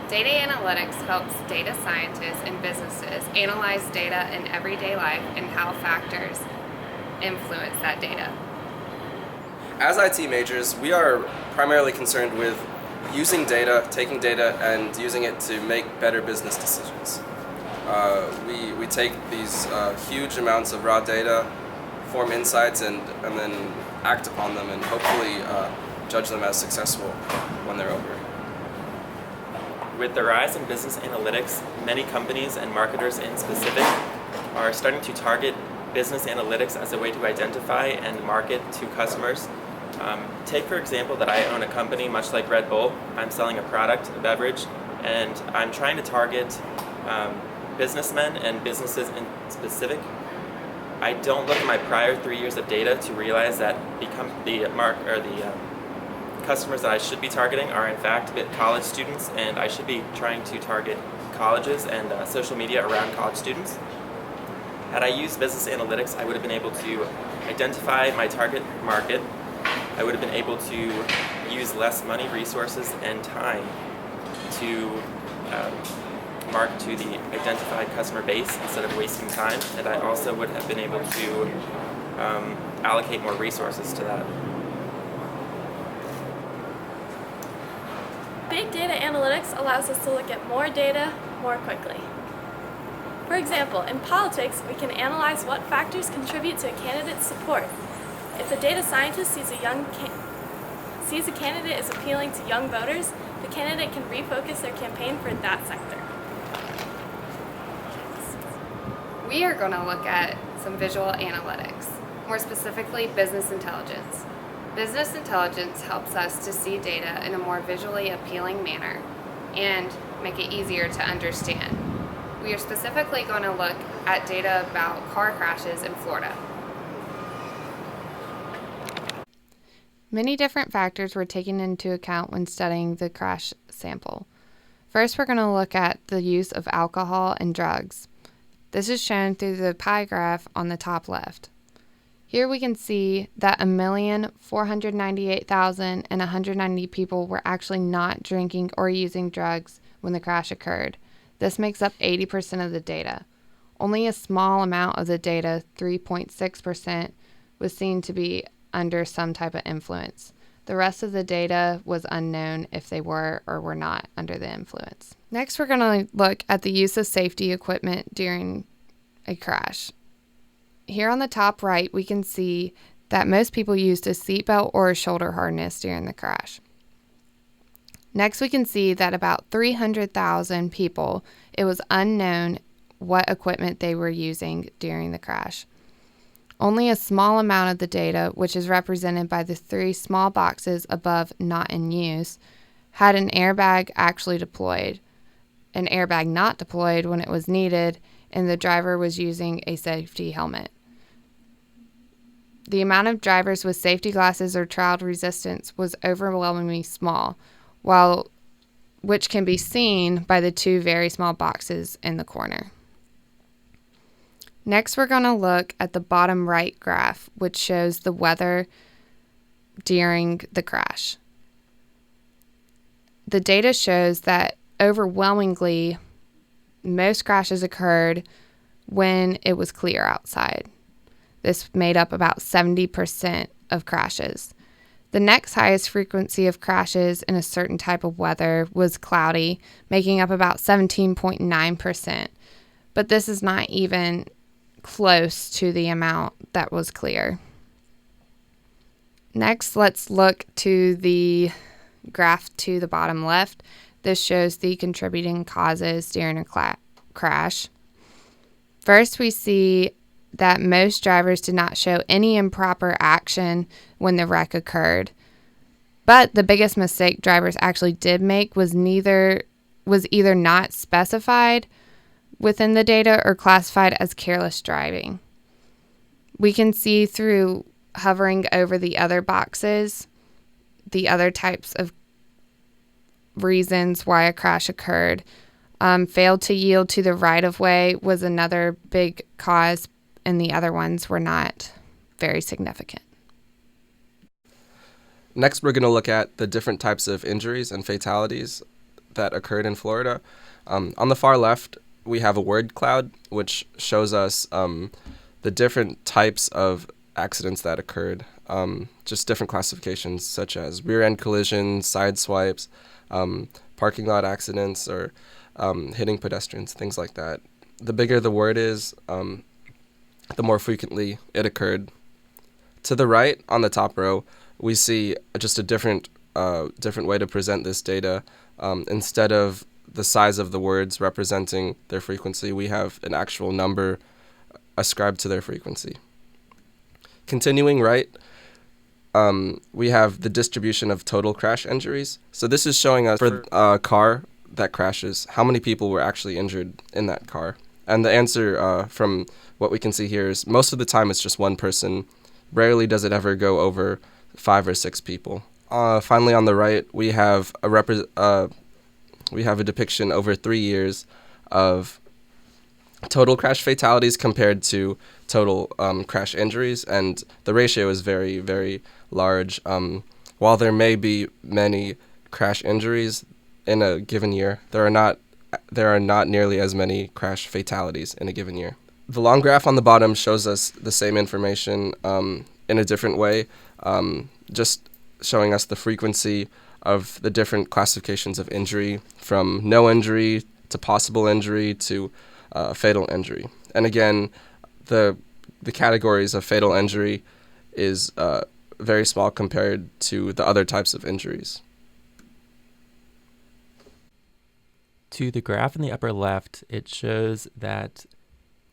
Data analytics helps data scientists and businesses analyze data in everyday life and how factors influence that data. As IT majors, we are primarily concerned with using data, taking data, and using it to make better business decisions. We take these huge amounts of raw data, form insights, and then act upon them, and hopefully judge them as successful when they're over. With the rise in business analytics, many companies and marketers in specific are starting to target business analytics as a way to identify and market to customers. Take, for example, that I own a company much like Red Bull. I'm selling a product, a beverage, and I'm trying to target businessmen and businesses in specific. I don't look at my prior 3 years of data to realize that the customers that I should be targeting are in fact college students, and I should be trying to target colleges and social media around college students. Had I used business analytics, I would have been able to identify my target market. I would have been able to use less money, resources, and time to market to the identified customer base instead of wasting time, and I also would have been able to allocate more resources to that. Big data analytics allows us to look at more data more quickly. For example, in politics, we can analyze what factors contribute to a candidate's support. If a data scientist sees a candidate is appealing to young voters, the candidate can refocus their campaign for that sector. We are going to look at some visual analytics, more specifically business intelligence. Business intelligence helps us to see data in a more visually appealing manner and make it easier to understand. We are specifically going to look at data about car crashes in Florida. Many different factors were taken into account when studying the crash sample. First, we're going to look at the use of alcohol and drugs. This is shown through the pie graph on the top left. Here we can see that 1,498,190 people were actually not drinking or using drugs when the crash occurred. This makes up 80% of the data. Only a small amount of the data, 3.6%, was seen to be under some type of influence. The rest of the data was unknown if they were or were not under the influence. Next, we're going to look at the use of safety equipment during a crash. Here on the top right, we can see that most people used a seatbelt or a shoulder harness during the crash. Next, we can see that about 300,000 people, it was unknown what equipment they were using during the crash. Only a small amount of the data, which is represented by the 3 small boxes above not in use, had an airbag actually deployed, an airbag not deployed when it was needed, and the driver was using a safety helmet. The amount of drivers with safety glasses or child resistance was overwhelmingly small, which can be seen by the 2 very small boxes in the corner. Next, we're going to look at the bottom right graph, which shows the weather during the crash. The data shows that overwhelmingly, most crashes occurred when it was clear outside. This made up about 70% of crashes. The next highest frequency of crashes in a certain type of weather was cloudy, making up about 17.9%. But this is not even close to the amount that was clear. Next, let's look to the graph to the bottom left. This shows the contributing causes during a crash. First, we see that most drivers did not show any improper action when the wreck occurred. But the biggest mistake drivers actually did make was either not specified within the data or classified as careless driving. We can see through hovering over the other boxes, the other types of reasons why a crash occurred. Failed to yield to the right-of-way was another big cause, and the other ones were not very significant. Next, we're going to look at the different types of injuries and fatalities that occurred in Florida. On the far left, we have a word cloud, which shows us the different types of accidents that occurred, just different classifications such as rear-end collisions, side swipes, parking lot accidents, or hitting pedestrians, things like that. The bigger the word is, the more frequently it occurred. To the right, on the top row, we see just a different way to present this data. Instead of the size of the words representing their frequency, we have an actual number ascribed to their frequency. Continuing right, we have the distribution of total crash injuries. So this is showing us for a car that crashes, how many people were actually injured in that car. And the answer from what we can see here is most of the time it's just one person. Rarely does it ever go over 5 or 6 people. Finally, on the right, we have a depiction over 3 years of total crash fatalities compared to total crash injuries, and the ratio is very, very large. While there may be many crash injuries in a given year, there are not nearly as many crash fatalities in a given year. The long graph on the bottom shows us the same information in a different way, just showing us the frequency of the different classifications of injury, from no injury to possible injury to fatal injury. And again, the categories of fatal injury is very small compared to the other types of injuries. To the graph in the upper left, it shows that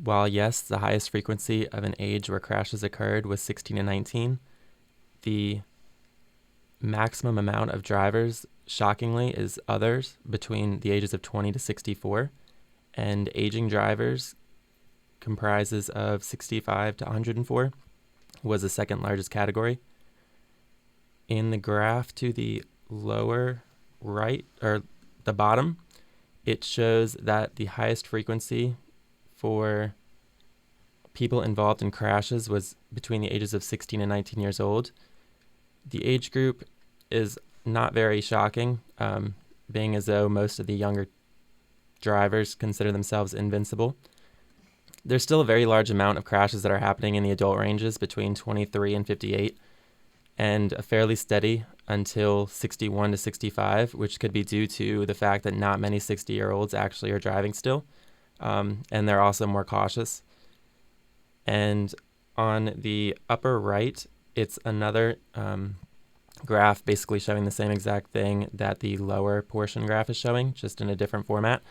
while yes, the highest frequency of an age where crashes occurred was 16 and 19, the maximum amount of drivers, shockingly, is others between the ages of 20 to 64, and aging drivers comprises of 65 to 104, was the second largest category. In the graph to the lower right, or the bottom, it shows that the highest frequency for people involved in crashes was between the ages of 16 and 19 years old. The age group is not very shocking, being as though most of the younger drivers consider themselves invincible. There's still a very large amount of crashes that are happening in the adult ranges between 23 and 58, and a fairly steady until 61 to 65, which could be due to the fact that not many 60-year-olds actually are driving still, and they're also more cautious. And on the upper right, it's another graph basically showing the same exact thing that the lower portion graph is showing, just in a different format.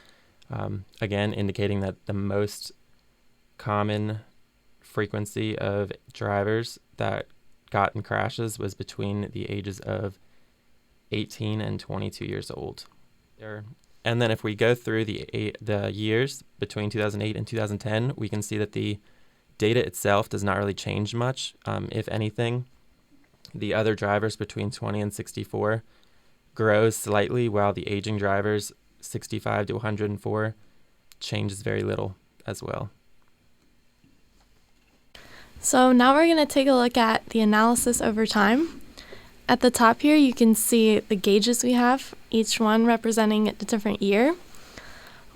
Again, indicating that the most common frequency of drivers that got in crashes was between the ages of 18 and 22 years old. And then if we go through the years between 2008 and 2010, we can see that the data itself does not really change much. If anything, the other drivers between 20 and 64 grows slightly, while the aging drivers 65 to 104 changes very little as well. So now we're going to take a look at the analysis over time. At the top here, you can see the gauges we have, each one representing a different year.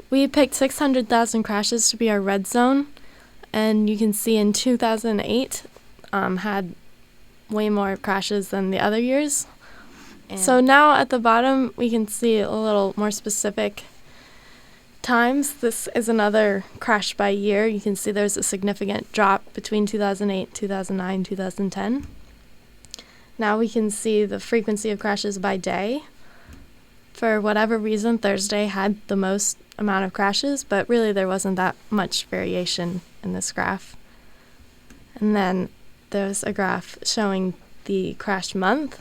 We picked 600,000 crashes to be our red zone, and you can see in 2008 had way more crashes than the other years. So now at the bottom, we can see a little more specific times. This is another crash by year. You can see there's a significant drop between 2008, 2009, 2010. Now we can see the frequency of crashes by day. For whatever reason, Thursday had the most amount of crashes, but really there wasn't that much variation in this graph. And then there's a graph showing the crash month.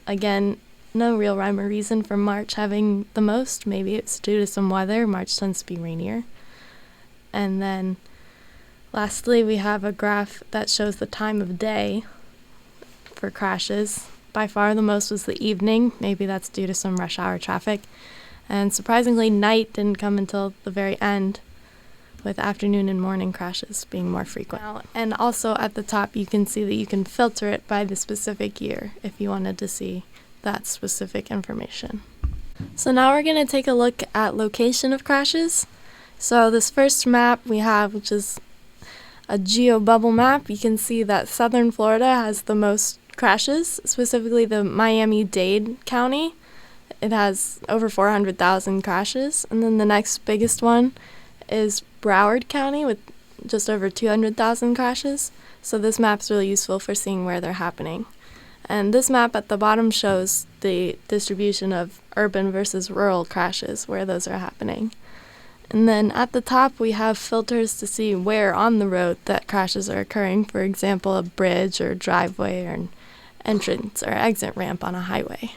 Again, no real rhyme or reason for March having the most. Maybe it's due to some weather. March tends to be rainier. And then lastly, we have a graph that shows the time of day for crashes. By far the most was the evening. Maybe that's due to some rush hour traffic. And surprisingly, night didn't come until the very end, with afternoon and morning crashes being more frequent. And also at the top, you can see that you can filter it by the specific year if you wanted to see that specific information. So now we're going to take a look at location of crashes. So this first map we have, which is a geo-bubble map, you can see that southern Florida has the most crashes, specifically the Miami-Dade County. It has over 400,000 crashes. And then the next biggest one is Broward County with just over 200,000 crashes. So this map's really useful for seeing where they're happening. And this map at the bottom shows the distribution of urban versus rural crashes, where those are happening. And then at the top, we have filters to see where on the road that crashes are occurring. For example, a bridge or driveway or an entrance or exit ramp on a highway.